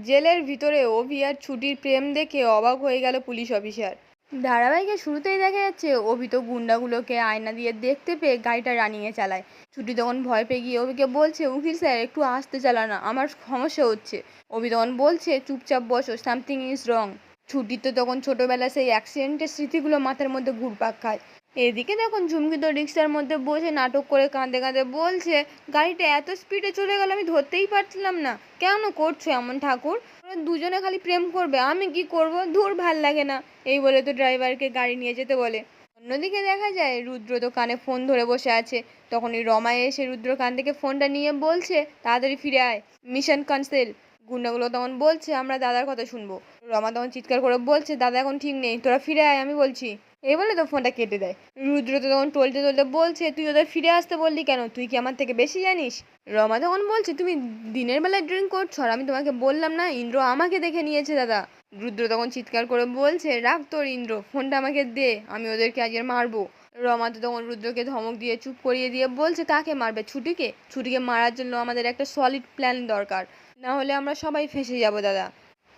জেলের ভিতরে অভি আর ছুটির প্রেম দেখে অবাক হয়ে গেল পুলিশ অফিসার। ধারাবাহিকের শুরুতেই দেখা যাচ্ছে অভি তো গুন্ডাগুলোকে আয়না দিয়ে দেখতে পেয়ে গাড়িটা রানিংয়ে চালায়। ছুটি তখন ভয় পেয়ে গিয়ে অভিকে বলছে, উকিল স্যার একটু আস্তে চালানা, আমার সমস্যা হচ্ছে। অভি তখন বলছে, চুপচাপ বসো, সামথিং ইজ রং। ছুটি তো তখন ছোটবেলা সেই অ্যাক্সিডেন্টের স্মৃতিগুলো মাথার মধ্যে ঘুরপাক খায়। এদিকে যখন ঝুমকি তো রিক্সার মধ্যে বসে নাটক করে কাঁদে কাঁদে বলছে, গাড়িটা এত স্পিডে চলে গেল আমি ধরতেই পারছিলাম না, কেন করছো এমন ঠাকুর? ওরা দুজনে খালি প্রেম করবে, আমি কি করব, ধুর ভাল লাগে না। এই বলে তো ড্রাইভারকে গাড়ি নিয়ে যেতে বলে। অন্যদিকে দেখা যায় রুদ্র তো কানে ফোন ধরে বসে আছে। তখনই রমা এসে রুদ্র কান থেকে ফোনটা নিয়ে বলছে, তাড়াতাড়ি ফিরে আয়, মিশন ক্যান্সেল। গুন্ডাগুলো তখন বলছে, আমরা দাদার কথা শুনবো। রমা তখন চিৎকার করে বলছে, দাদা এখন ঠিক নেই, তোরা ফিরে আয় আমি বলছি। এই বলে তো ফোনটা কেটে দেয়। রুদ্র তো তখন টলতে টলতে বলছে, তুই ওদের ফিরে আসতে বললি কেন, তুই কি আমার থেকে বেশি জানিস? রমা তখন বলছে, তুমি দিনের বেলায় ড্রিঙ্ক করছো আর আমি তোমাকে বললাম না, ইন্দ্র আমাকে দেখে নিয়েছে দাদা। রুদ্র তখন চিৎকার করে বলছে, রাখ তোর ইন্দ্র, ফোনটা আমাকে দে, আমি ওদেরকে আজকে মারবো। রমা তো তখন রুদ্রকে ধমক দিয়ে চুপ করিয়ে দিয়ে বলছে, কাকে মারবে, ছুটিকে? ছুটিকে মারার জন্য আমাদের একটা সলিড প্ল্যান দরকার, না হলে আমরা সবাই ফেঁসে যাব দাদা।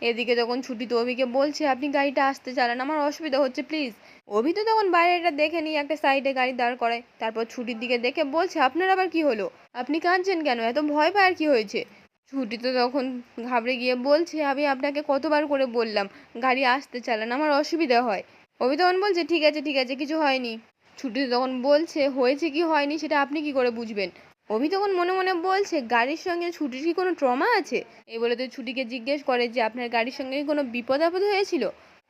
এদিকে তখন ছুটি তো অভিকে বলছে, আপনি গাড়িটা আসতে চালান, আমার অসুবিধা হচ্ছে প্লিজ। অভি তো তখন বাইরেটা দেখে নিয়ে একটা সাইডে গাড়ি দাঁড় করায়, তারপর ছুটির দিকে দেখে বলছে, আপনার আবার কি হলো, আপনি কাঁদছেন কেন, এত ভয় পাওয়ার কি হয়েছে? ছুটি তো তখন ঘাবড়ে গিয়ে বলছে, আমি আপনাকে কতবার করে বললাম গাড়ি আসতে চালান, আমার অসুবিধা হয়। অভি তখন বলছে, ঠিক আছে ঠিক আছে, কিছু হয়নি। ছুটি তো তখন বলছে, হয়েছে কি হয়নি সেটা আপনি কি করে বুঝবেন? অভি তখন মনে মনে বলছে, গাড়ির সঙ্গে ছুটির কি কোনো ট্রমা আছে? এই বলে তো ছুটিকে জিজ্ঞেস করে যে, আপনার গাড়ির সঙ্গে কি কোনো বিপদ আপদ হয়েছিল?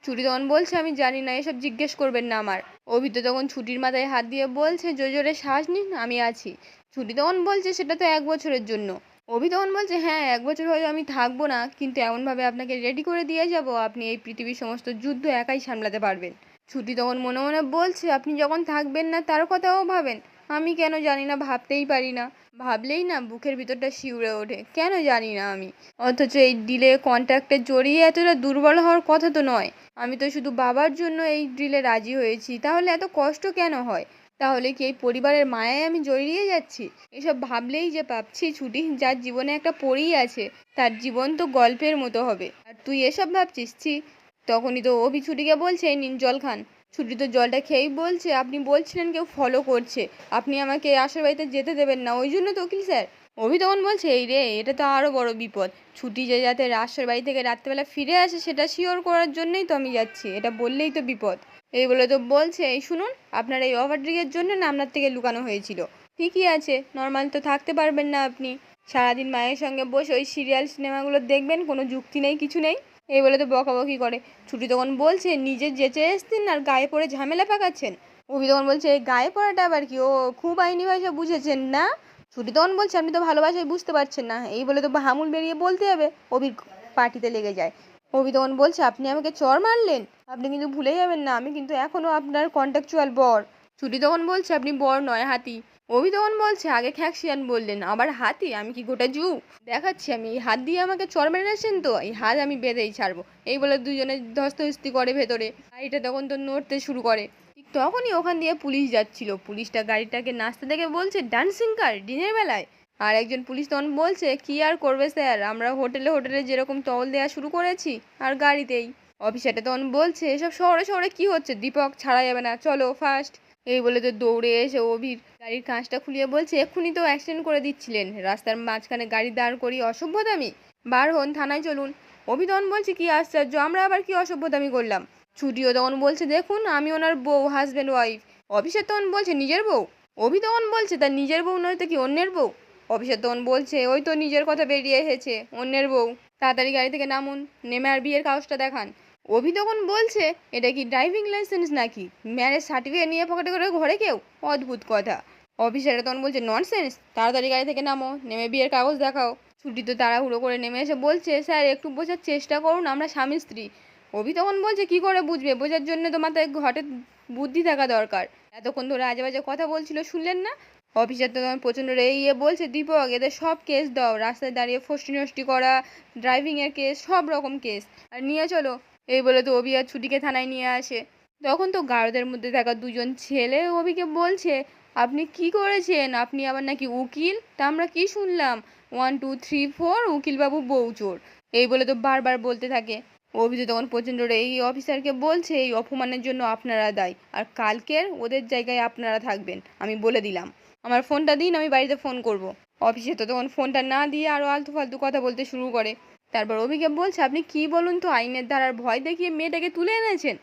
ছুটি তখন বলছে, আমি জানি না, এসব জিজ্ঞেস করবেন না আমার। অভি তো তখন ছুটির মাথায় হাত দিয়ে বলছে, জোরে জোরে শ্বাস নিন, আমি আছি। ছুটি তখন বলছে, সেটা তো 1 বছরের জন্য। অভি তখন বলছে, হ্যাঁ 1 বছর হয়তো আমি থাকবো না, কিন্তু এমনভাবে আপনাকে রেডি করে দিয়ে যাব, আপনি এই পৃথিবীর সমস্ত যুদ্ধ একাই সামলাতে পারবেন। ছুটি তখন মনে মনে বলছে, আপনি যখন থাকবেন না তার কথাও ভাবেন? আমি কেন জানি না, ভাবতেই পারি না, ভাবলেই না বুকের ভিতরটা শিউরে ওঠে, কেন জানি না আমি। অথচ এই ডিলে কন্ট্রাক্টে জড়িয়ে এতটা দুর্বল হওয়ার কথা তো নয়। আমি তো শুধু বাবার জন্য এই ডিলে রাজি হয়েছি, তাহলে এত কষ্ট কেন হয়? তাহলে কি এই পরিবারের মায়ায় আমি জড়িয়ে যাচ্ছি? এসব ভাবলেই যে ভাবছি, ছুটি যার জীবনে একটা পরী আছে, তার জীবন তো গল্পের মতো হবে, আর তুই এসব ভাবছিস? ছি। তখনই তো অভি ছুটিকে বলছে, এই নিন জল খান। ছুটি তো জলটা খেয়েই বলছে, আপনি বলছিলেন কেউ ফলো করছে, আপনি আমাকে আশার বাড়িতে যেতে দেবেন না, ওই জন্য তো উকিল স্যার। অভি তখন বলছে, এই রে, এটা তো আরও বড় বিপদ। ছুটি যে যাতে রাশের বাড়ি থেকে রাত্রেবেলা ফিরে আসে সেটা শিওর করার জন্যই তো আমি যাচ্ছি, এটা বললেই তো বিপদ। এই বলে তো বলছে, এই শুনুন, আপনার এই ওভারড্রিংয়ের জন্য না আপনার থেকে লুকানো হয়েছিল। ঠিকই আছে, নর্মাল তো থাকতে পারবেন না আপনি, সারাদিন মায়ের সঙ্গে বসে ওই সিরিয়াল সিনেমাগুলো দেখবেন, কোনো যুক্তি নেই, কিছু নেই। এই বলে তো বকাবকি করে। ছুটি তখন বলছে, নিজে যেচে এসছেন আর গায়ে পড়ে ঝামেলা পাকাচ্ছেন। অভি তখন বলছে, এই গায়ে পড়াটা আবার কি, ও খুব আইনি ভাষা বুঝেছেন না? ছুটি তখন বলছে, আপনি তো ভালোবাসায় বুঝতে পারছেন না। এই বলে তো হামুল বেরিয়ে বলতে যাবে, অভির পার্টিতে লেগে যায়। অভি তখন বলছে, আপনি আমাকে চড় মারলেন, আপনি কিন্তু ভুলে যাবেন না, আমি কিন্তু এখনও আপনার কন্ট্রাকচুয়াল বর। ছুটি তখন বলছে, আপনি বর নয়, হাতি। অভি তখন বলছে, আগে খ্যাকশিয়ান বললেন, আবার হাতি, আমি কি গোটা জু? দেখাচ্ছি আমি, এই হাত দিয়ে আমাকে চড় মেরেছেন তো, এই হাত আমি বেঁধেই ছাড়বো। এই বলে দুজনে ধস্তাধস্তি করে ভেতরে। গাড়িটা তখন তো নড়তে শুরু করে। ঠিক তখনই ওখান দিয়ে পুলিশ যাচ্ছিল। পুলিশটা গাড়িটাকে নাচতে দেখে বলছে, ডান্সিং কার দিনের বেলায়? আর একজন পুলিশ তখন বলছে, কি আর করবে স্যার, আমরা হোটেলে হোটেলে যেরকম টহল দেওয়া শুরু করেছি, আর গাড়িতেই। অফিসারটা তখন বলছে, এসব শহরে শহরে কি হচ্ছে, দীপক ছাড়া যাবে না, চলো ফাস্ট। এই বলে তো দৌড়ে এসে অভির গাড়ির কাঁচটা খুলিয়ে বলছে, এক্ষুনি তো অ্যাক্সিডেন্ট করে দিচ্ছিলেন, রাস্তার মাঝখানে গাড়ি দাঁড় করিয়ে অসভ্যতামি, বার হন, থানায় চলুন। অভি তখন বলছে, কি আশ্চর্য, আমরা আবার কি অসভ্যতামি করলাম? ছুটিও তখন বলছে, দেখুন আমি ওনার বউ, হাজব্যান্ড ওয়াইফ। অফিসার তখন বলছে, নিজের বউ? অভি তখন বলছে, তার নিজের বউ নয় তো কি, অন্যের বউ? অফিসার তখন বলছে, ওই তো নিজের কথা বেরিয়ে এসেছে, অন্যের বউ। তাড়াতাড়ি গাড়ি থেকে নামুন, নেমে আর বিয়ের কাগজটা দেখান। অভি তখন বলছে, এটা কি ড্রাইভিং লাইসেন্স নাকি, ম্যারেজ সার্টিফিকেট নিয়ে পকেটে করে ঘরে কেউ, অদ্ভুত কথা। অফিসারটা তখন বলছে, ননসেন্স, তাড়াতাড়ি গাড়ি থেকে নামো, নেমে বিয়ের কাগজ দেখাও। ছুটি তো তাড়াহুড়ো করে নেমে এসে বলছে, স্যার একটু বোঝার চেষ্টা করুন, আমরা স্বামী স্ত্রী। অভি তখন বলছে, কি করে বুঝবে, বোঝার জন্য তো মাথায় ঘটে বুদ্ধি থাকা দরকার, এতক্ষণ ধরে আজে বাজে কথা বলছিল, শুনলেন না? অফিসার তো তখন প্রচণ্ড রেগে বলছে, দীপক এদের সব কেস দাও, রাস্তায় দাঁড়িয়ে ফষ্টি নষ্টি করা, ড্রাইভিংয়ের কেস, সব রকম কেস, আর নিয়ে চলো। এই বলে তো অভি আর ছুটিকে থানায় নিয়ে আসে। তখন তো গারদের মধ্যে থাকা দুজন ছেলে অভিকে বলছে, আপনি কি করেছেন, আপনি আবার নাকি উকিল, তা আমরা কি শুনলাম, 1 2 3 4 উকিলবাবু বউ চোর। এই বলে তো বারবার বলতে থাকে। অভি তো তখন প্রচণ্ড রেগে এই অফিসারকে বলছে এই অপমানের জন্য আপনারা দায়ী, আর কালকের ওদের জায়গায় আপনারা থাকবেন, আমি বলে দিলাম। আমার ফোনটা দিন, আমি বাড়িতে ফোন করব। অফিসে তো তখন ফোনটা না দিয়ে আরও আলতু ফালতু কথা বলতে শুরু করে। তারপর অভিকে বলছে আপনি কি বলুন তো, আইনের ধারার ভয় দেখিয়ে মেয়েটাকে তুলে এনেছেন।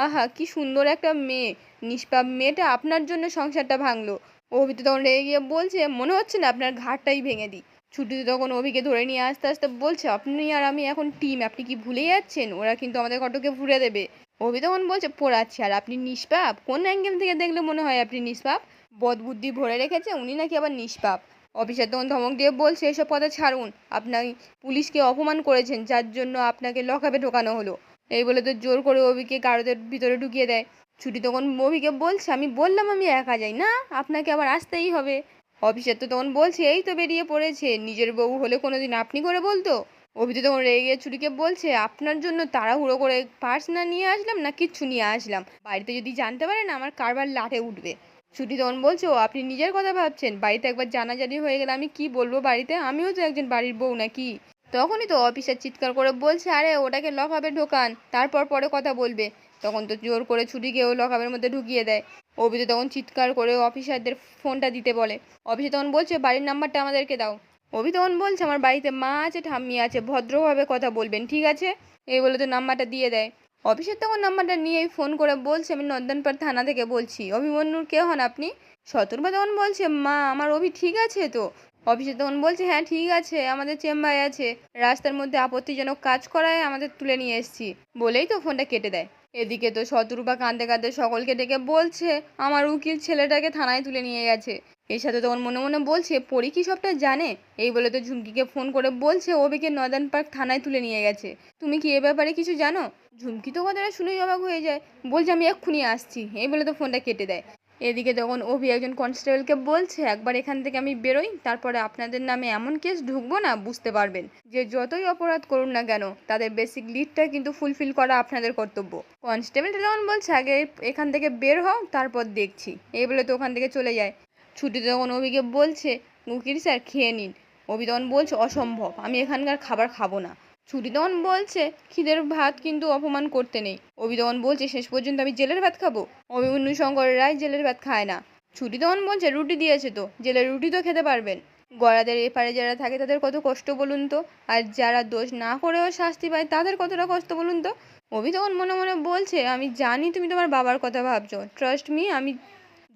আহা কি সুন্দর একটা মেয়ে, নিষ্পাপ মেয়েটা আপনার জন্য সংসারটা ভাঙলো। অভি তো তখন রেগে গিয়ে বলছে মনে হচ্ছে না আপনার ঘাটটাই ভেঙে দিই। ছুটি তো তখন অভিকে ধরে নিয়ে আস্তে আস্তে বলছে আপনি আর আমি এখন টিম, আপনি কি ভুলে যাচ্ছেন, ওরা কিন্তু আমাদের ঘটকে ফুরে দেবে। অভি তখন বলছে পোড়াচ্ছি, আর আপনি নিষ্পাপ, কোন অ্যাঙ্গেল থেকে দেখলে মনে হয় আপনি নিষ্পাপ? বদবুদ্ধি ভরে রেখেছে উনি নাকি আবার নিষ্পাপ। অফিসার তখন ধমক দিয়ে বলছে এসব কথা ছাড়ুন, আপনার পুলিশকে অপমান করেছেন যার জন্য আপনাকে লকআপে ঢোকানো হলো। এই বলে তো জোর করে অভিকে গারদের ভিতরে ঢুকিয়ে দেয়। ছুটি তখন অভিকে বলছে আমি বললাম আমি একা যাই না, আপনাকে আবার আসতেই হবে। অফিসার তো তখন বলছে এই তো বেরিয়ে পড়েছে, নিজের বউ হলে কোনোদিন আপনি করে বলতো। অভি তো তখন রেগে গিয়ে ছুটিকে বলছে আপনার জন্য তাড়াহুড়ো করে পার্স না নিয়ে আসলাম না কিচ্ছু নিয়ে আসলাম, বাড়িতে যদি জানতে পারেন আমার কারবার লাটে উঠবে। ছুটি তখন বলছে ও আপনি নিজের কথা ভাবছেন, বাড়িতে একবার জানাজানি হয়ে গেলে আমি কি বলবো বাড়িতে, আমিও তো একজন বাড়ির বউ নাকি। তখনই তো অফিসার চিৎকার করে বলছে আরে ওটাকে লকআপে ঢোকান, তারপর পরে কথা বলবে। তখন তো জোর করে ছুটিকেও লকআপের মধ্যে ঢুকিয়ে দেয়। অভি তো তখন চিৎকার করে অফিসারদের ফোনটা দিতে বলে। অফিসার তখন বলছে বাড়ির নাম্বারটা আমাদেরকে দাও। অভি তখন বলছে আমার বাড়িতে মা আছে ঠাম্মি আছে, ভদ্রভাবে কথা বলবেন ঠিক আছে। এই বলে তো নাম্বারটা দিয়ে দেয়। অফিসের তখন নাম্বারটা নিয়েই ফোন করে বলছে আমি নন্দনপাড় থানা থেকে বলছি, অভিমন্যুর কে হন আপনি? শতরূপা তখন বলছে মা আমার অভি ঠিক আছে তো? অফিসে তখন বলছে হ্যাঁ ঠিক আছে, আমাদের চেম্বারে আছে, রাস্তার মধ্যে আপত্তিজনক কাজ করায় আমাদের তুলে নিয়ে এসেছি, বলেই তো ফোনটা কেটে দেয়। এদিকে তো শতরূপা কাঁদতে কাঁদতে সকলকে ডেকে বলছে আমার উকিল ছেলেটাকে থানায় তুলে নিয়ে গেছে। এর সাথে তখন মনে মনে বলছে পরি কি সবটা জানে। এই বলে তো ঝুমকিকে ফোন করে বলছে অভিকে নদন পার্ক থানায় তুলে নিয়ে গেছে, তুমি কি এ ব্যাপারে কিছু জানো? ঝুমকি তো কথাটা শুনেই অবাক হয়ে যায়, বলছে আমি এক্ষুনি আসছি। এই বলে তো ফোনটা কেটে দেয়। এদিকে তখন অভি একজন কনস্টেবলকে বলছে একবার এখান থেকে আমি বেরোই, তারপরে আপনাদের নামে এমন কেস ঢুকবো না বুঝতে পারবেন, যে যতই অপরাধ করুন না কেন তাদের বেসিক লিডটা কিন্তু ফুলফিল করা আপনাদের কর্তব্য। কনস্টেবলটা তখন বলছে আগে এখান থেকে বের হও তারপর দেখছি। এই বলে তো ওখান থেকে চলে যায়। ছুটি তখন অভিকে বলছে উকিল স্যার খেয়ে নিন। অভি তখন বলছে অসম্ভব, আমি এখানকার খাবার খাবো না। ছুটি তখন বলছে খিদের ভাত কিন্তু অপমান করতে নেই। অভি তখন বলছে শেষ পর্যন্ত আমি জেলের ভাত খাবো? অভিমন্যু শঙ্কর রায় জেলের ভাত খায় না। ছুটি তখন বলছে রুটি দিয়েছে তো, জেলের রুটি তো খেতে পারবেন। গড়াদের এপারে যারা থাকে তাদের কত কষ্ট বলুন তো, আর যারা দোষ না করেও শাস্তি পায় তাদের কতটা কষ্ট বলুন তো। অভি তখন মনে মনে বলছে আমি জানি তুমি তোমার বাবার কথা ভাবছো, ট্রাস্ট মি, আমি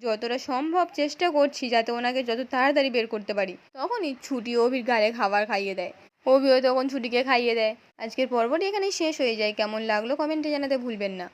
যতটা সম্ভব চেষ্টা করছি যাতে ওনাকে যত তাড়াতাড়ি বের করতে পারি। তখনই ছুটি অভির গালে খাবার খাইয়ে দেয়। অভিও তখন ছুটিকে খাইয়ে দেয়। আজকের পর্বটি এখানেই শেষ হয়ে যায়। কেমন লাগলো কমেন্টে জানাতে ভুলবেন না।